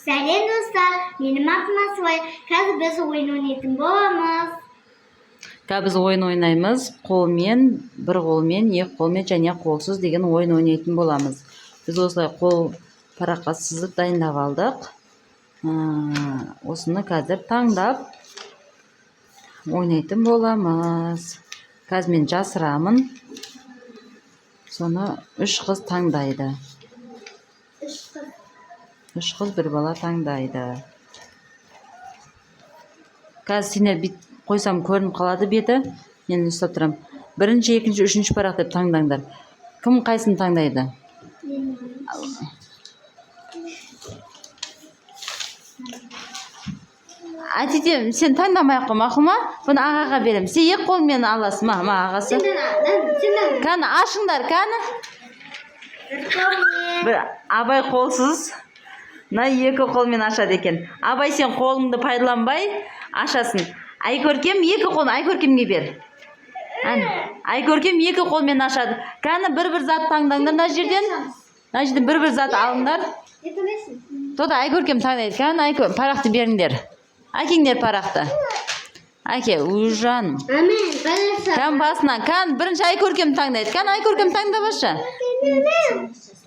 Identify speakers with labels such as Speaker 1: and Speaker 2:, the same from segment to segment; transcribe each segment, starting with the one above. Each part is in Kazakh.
Speaker 1: Сәлем достар, менің атым Асылай. Қазір біз ойын ойнайтын боламыз.
Speaker 2: Қазір біз ойын ойнаймыз. Қолмен, бір қолмен, екі қолмен және қолсыз деген ойын ойнайтын боламыз. Біз осылай қол параққа сызып дайындап алдық. Осыны қазір таңдап ойнайтын боламыз. Қазір мен жасырамын. Соны үш қыз таңдайды. Үш қыз бір бала таңдайды. Қазір сендер бит қойсам көрініп қалады беті. Мен ұстап тұрам. Бірінші, екінші, үшінші парақ деп таңдаңдар. Кім қайсыны таңдайды? Әйтеуір сен таңдамай-ақ қой, мақұл ма? Бұны ағаға беремін. Сен екі қолмен аласың ма, ағасы? Кәні ашыңдар, кәні. Бір Абай қолсыз. Мына екі қолмен ашады екен. Абай сен қолыңды пайдаланбай ашасың. Айкөркем екі қолын Айкөркемге бер. Айкөркем екі қолмен ашады. Кәні бір-бір зат таңдаңдар мына жерден. Мына жерден бір-бір зат алыңдар. Тода Айкөркем таңдайды. Кәні Айкөркем парақты беріңдер. Әкеңдер парақты. Әке, Ұжан. Кән басынан. Кән бірінші Айкөркем таңдайды. Кән Айкөркем таңдабашы.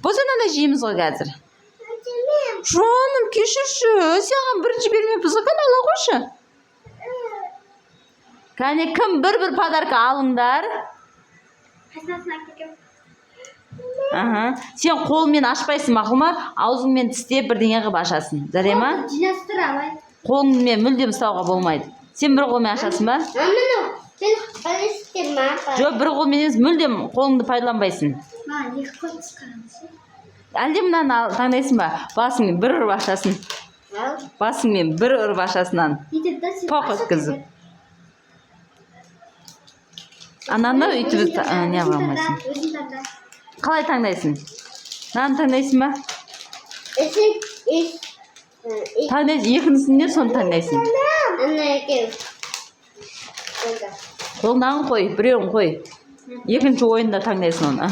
Speaker 2: Босана да жейміз ғой қазір. Жаным, кешірші. Саған бірінші бермеппіз ғой, кән ала қойшы. Кәне кім бір-бір подарка алыңдар. Сен қолмен ашпайсың, мақұл ма? Аузыңмен тістеп бірдеңе қылып ашасың. Жарай ма? Қолыңмен мүлдем ұстауға болмайды. Сен бір қолмен ашасың ба? Жоқ, бір қолмен емес, мүлдем қолыңды пайдаланбайсың. Әлде мынаны таңдайсың ба? Басыңмен бір ұрып ашасың. Басыңмен бір ұрып ашасынан. Поқ өткізіп. Ананы үйтіп не қыламайсың. Қалай таңдайсың? Наны таңдайсың ба? Таңдайсың, екіншісінде соны таңдайсың. Қолынан қой, біреуін қой. Екінші ойында таңдайсың оны.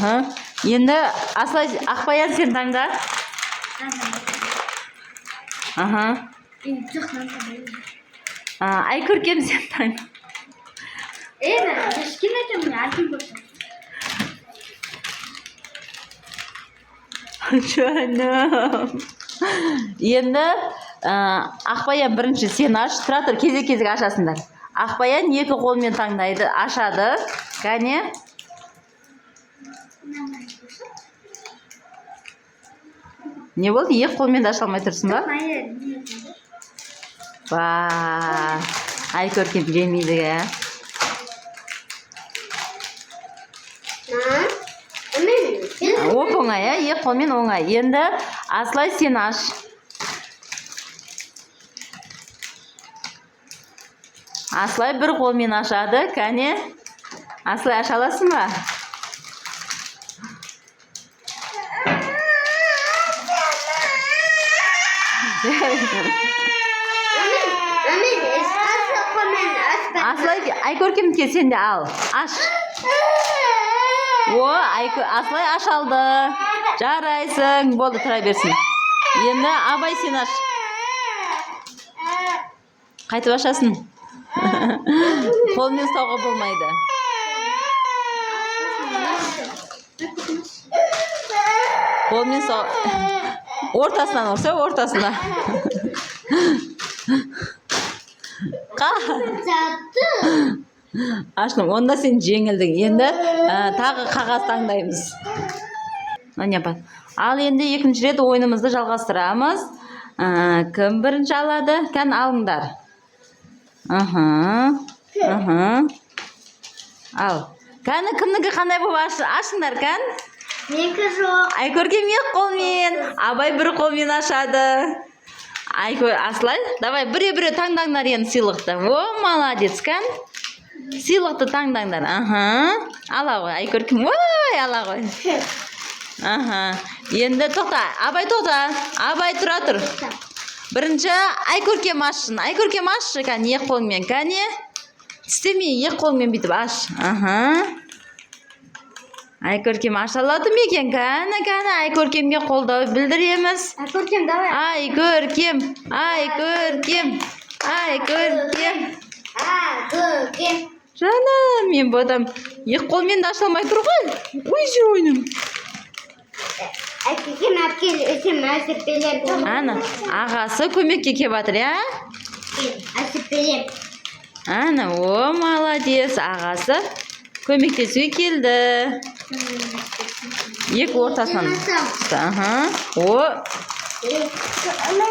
Speaker 2: Енді Асылай, Ақбаян сен таңда. Айкөркем сен таңда. Жаным. Енді Ақбаян бірінші сен аш, тұра тұр, кезек-кезек ашасыңдар. Ақбаян екі қолмен таңдайды, ашады. Кәне? Не болды? Екі қолмен де аша алмай тұрсың ба? Ба, Айкөркем жемейді, ә? Оп-оңай, ә? Екі қолмен оңай. Енді Асылай сен аш. Асылай бір қолмен ашады, кәне? Асылай аша аласың ба? Асылай, Айкөркемдікке сен де ал. Аш. Асылай аш алды. Жарайсың. Болды, тұра берсін. Енді Абай сен аш. Қайтып ашасың. Қолмен ұстауға болмайды. Қолмен ұстауға. Ортасынан ұрса, ортасына. Ашным, онда сен жеңілдің. Енді тағы қағаз таңдаймыз. Ал енді екінші рет ойынымызды жалғастырамыз. Кім бірінші алады? Кән алыңдар. Ал. Кәні кімнікі қандай болып ашыңдар, кән?
Speaker 1: Менікі жоқ.
Speaker 2: Айкөркем екі қолмен, Абай бір қолмен ашады. Асылай, давай біре-біре таңдаңдар енді сыйлықты. О, молодец, кән? Сыйлықты таңдаңдар. Ала ғой, Айкөркем. Ой, ала ғой. Енді тоқта, Абай тоқта. Абай тұра тұр. Бірінші Айкөркем ашсын. Айкөркем ашшы, кән, екі қолмен, кәне? Тістемей, екі қолмен бүйтіп аш. Айкөркем аша алады ма екен? Кәні, Айкөркемге қолдау білдіреміз.
Speaker 1: Көркем, давай.
Speaker 2: Айкөркем. Жаным, мен бодам екі қолмен де аша алмай тұр ғой. Ой, ойным.
Speaker 1: Әкекем әпкел өсім әсіппелер.
Speaker 2: Ана, ағасы көмекке кеп жатыр, я?
Speaker 1: Әсіппелер.
Speaker 2: Ана, о, молодец, ағасы көмектесуге келді. Екі ортасынан.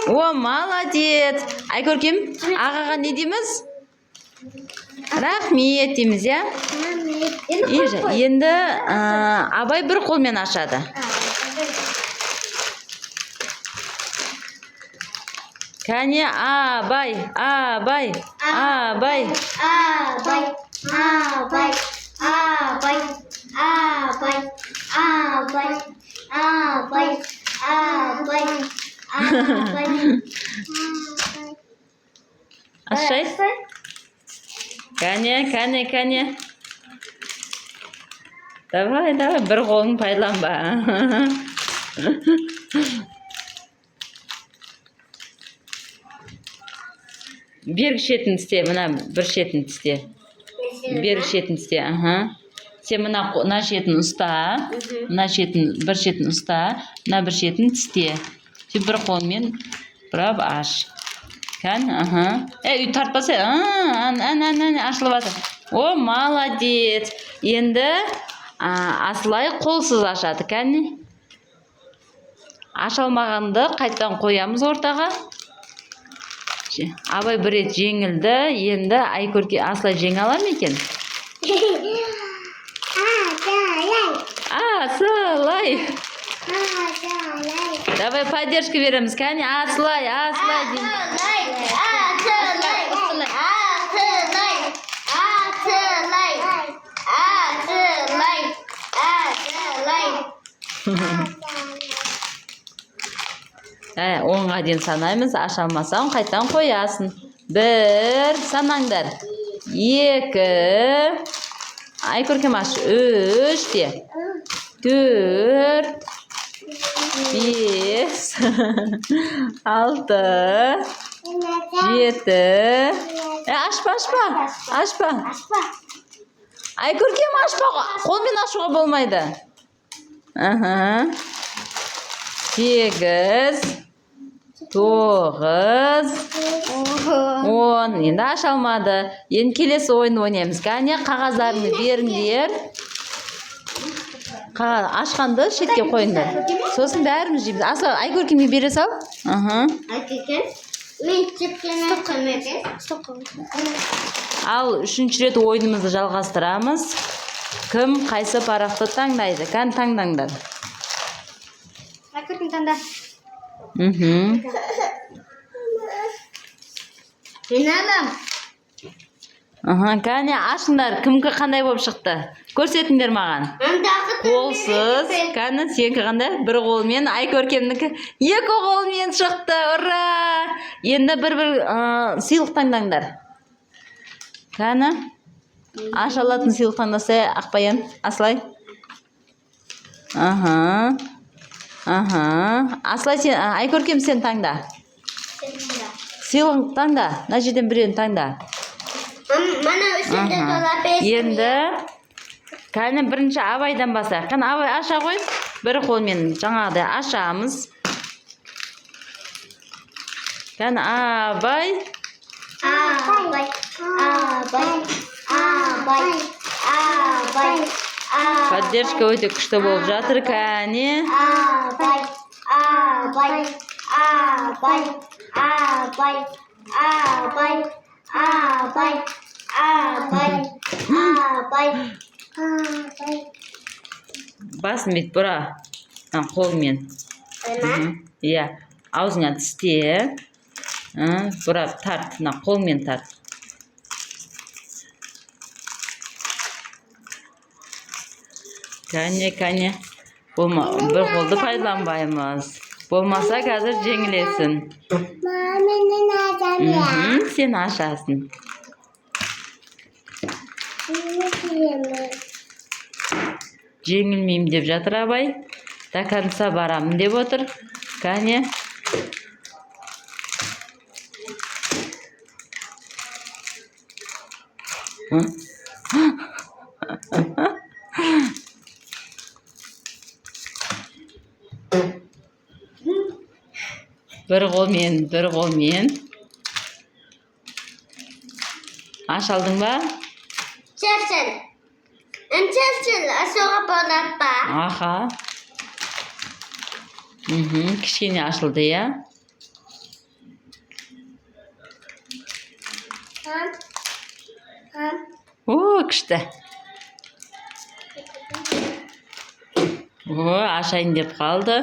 Speaker 2: О, молодец. Айкөркем, ағаға не дейміз? Рахмет дейміз, я? Енді Абай бір қолмен ашады. Кәне, Абай. Ашай. Кәне. Давай, бір қолың пайдаланба. Бергі шетін істе, мына бір шетін істе. Бергі шетін істе, Сен мына шетін ұста, бір шетін ұста, мына бір шетін істе. Сен бір қолмен бұрап аш. Кән, үй тартпаса, ашылып атыр. О, молодец. Енді Асылай қолсыз ашады, кәне. Аша алмағанды қайттан қоямыз ортаға. Абай бір рет жеңілді, енді Айкөркем Асылай жеңе алар ма екен? Асылай. Давай поддержка береміз, кәне, Асылай. Онға дейін санаймыз, аша алмасаң қайттан қоясың. 1, санаңдар. 2, Айкөркем аш, 3 де. 4, 5, 6, 7. Ашпа. Айкөркем ашпа, қолмен ашуға болмайды. 8, 9, 10. Енді аша алмады. Енді келесі ойын ойнаймыз. Кәне, қағаздарыңды беріңдер. Ашқанды шетке қойыңдар. Сосын бәріміз жейміз. Айкөркемге бере сал.
Speaker 1: Айкөркем, мен чіпкені
Speaker 2: Ал үшінші рет ойынымызды жалғастырамыз. Кім қайсы парақты таңдайды? Кән таңдаңдар.
Speaker 1: Айкөркем таңда. Мен алам.
Speaker 2: Кәне, ашыңдар. Кімкі қандай болып шықты? Көрсетіңдер маған. Қолсыз. Кәне, сенкі қандай? Бір қолмен, Айкөркемдікі 2 қолмен шықты. Ура! Енді бір сыйлық таңдаңдар. Кәне, аша алатын сыйлық таңдаса, Ақбаян, Асылай. Асылай, сен, Айкөркем сен таңда. Сыйлық таңда. Мына жерден біреуін таңда. Енді кәне бірінші Абайдан басайық. Кәне, Абай аша қой. Бір қолмен жаңағыдай ашамыз. Кәне, Абай. Поддержка өте күшті болып жатыр, кәне. Басын бет бұра. Қолмен. Иә, аузыңа тісте. Бұра тарт, қолмен тарт. Кәне. Бір қолды пайдаланбаймыз. Болмаса қазір жеңілесін. Сен ашасың. жеңілмеймін деп жатыр абай. До конца барамын деп отыр. Кәне. Bir қолмен. Аш алдың ба?
Speaker 1: Çerçel. Çerçel aşağı bağlatma.
Speaker 2: Аха. Кішкене ашылды, я? О, күшті. О, ашайын деп қалды.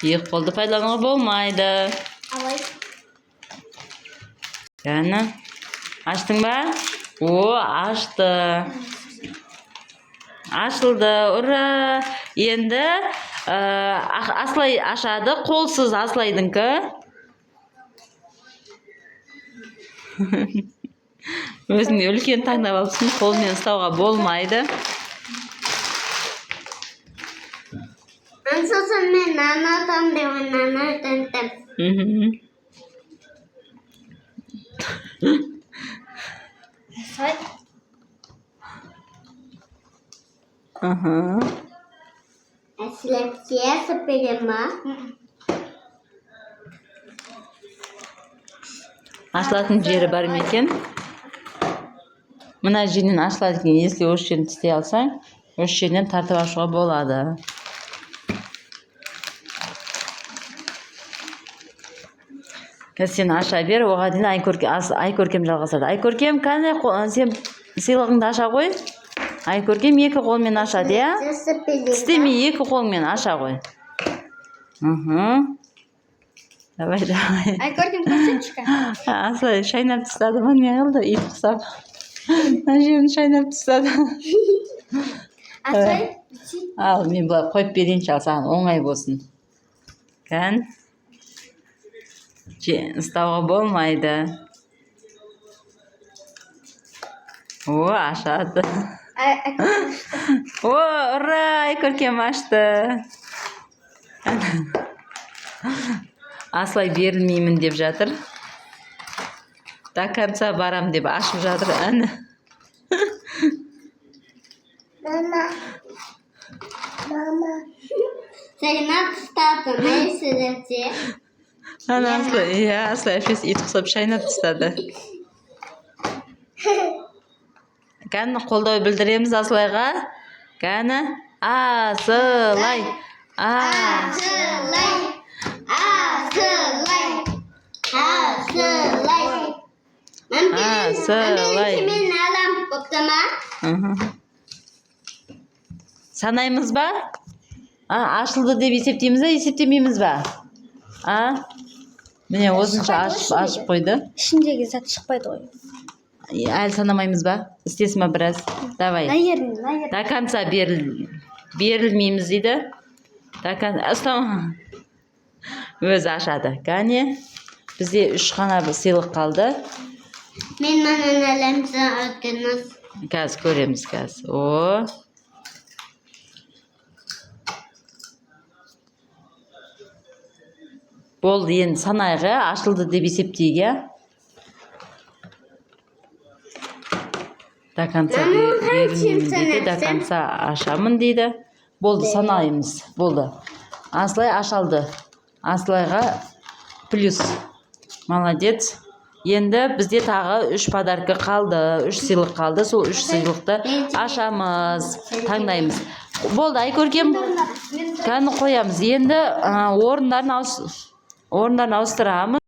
Speaker 2: Екі қолды пайдалануға болмайды.
Speaker 1: Алай.
Speaker 2: Кәні. Аштың ба? О, ашты. Ашылды. Ура! Енді Аслай ашады. Қолсыз Аслайдыңкі. Өзіңде үлкен таңдап алыпсың. Қолмен ұстауға болмайды.
Speaker 1: Sosun men nanadan da nanadan. Say. Aslepsiye sepelema.
Speaker 2: Ашылатын жері бар ма екен? Мына жерінен ашылады екен. Если осы жерін тістей алсаң, осы жерінен тартып ашуға болады. Сен аша бер, оған дейін Айкөркем жалғасады. Айкөркем, кәне сен сыйлығыңды аша қой. Айкөркем екі қолмен ашады, я? Тістеме екі қолмен аша қой. Давай.
Speaker 1: Айкөркем косичка.
Speaker 2: Аслай шайнап тастады ма, не қылды? Ит құсап. Мына жерін шайнап тастады.
Speaker 1: Аслай.
Speaker 2: Ал, мен бұлай қойып берейінші, ал саған оңай болсын. Кән. Ұстауға болмайды. О, ашады. О, ура, Айкөркем ашты. Аслай берілмеймін деп жатыр. До конца барам деп ашып жатыр.
Speaker 1: Мама. Шайнап тастады, несілерде?
Speaker 2: Аслай әшес ит құсап шайнап тастады. Кәні қолдау білдіреміз Аслайға. Кәні Асылай.
Speaker 1: Асылай. Асылай. Асылай.
Speaker 2: Асылай.
Speaker 1: Мен алам боқтама.
Speaker 2: Санаймыз ба? Ашылды деп есептейміз ба, есептемейміз ба? Міне осынша ашып қойды.
Speaker 1: Ішіндегі зат шықпайды ғой.
Speaker 2: Әлі санамаймыз ба? Істесін ба біраз? Давай.
Speaker 1: Наерін.
Speaker 2: До конца берілмейміз дейді. Өзі ашады. Кәне. Бізде 3 қана сыйлық қалды.
Speaker 1: Мен манан әлемізі өткеніз.
Speaker 2: Қазір көреміз қазір. О. Болды, енді санайғы ашылды деп есептейге. До конца берілмеймін дейді, до конца ашамын дейді. Болды, санайымыз. Болды. Аслай ашалды. Аслайға плюс. Молодец. Енді бізде тағы 3 подарка қалды, 3 сыйлық қалды. Сол 3 сыйлықты ашамыз, таңдаймыз. Болды, Айкөркем. Кәні қоямыз. Енді орындарын ауыстырамыз.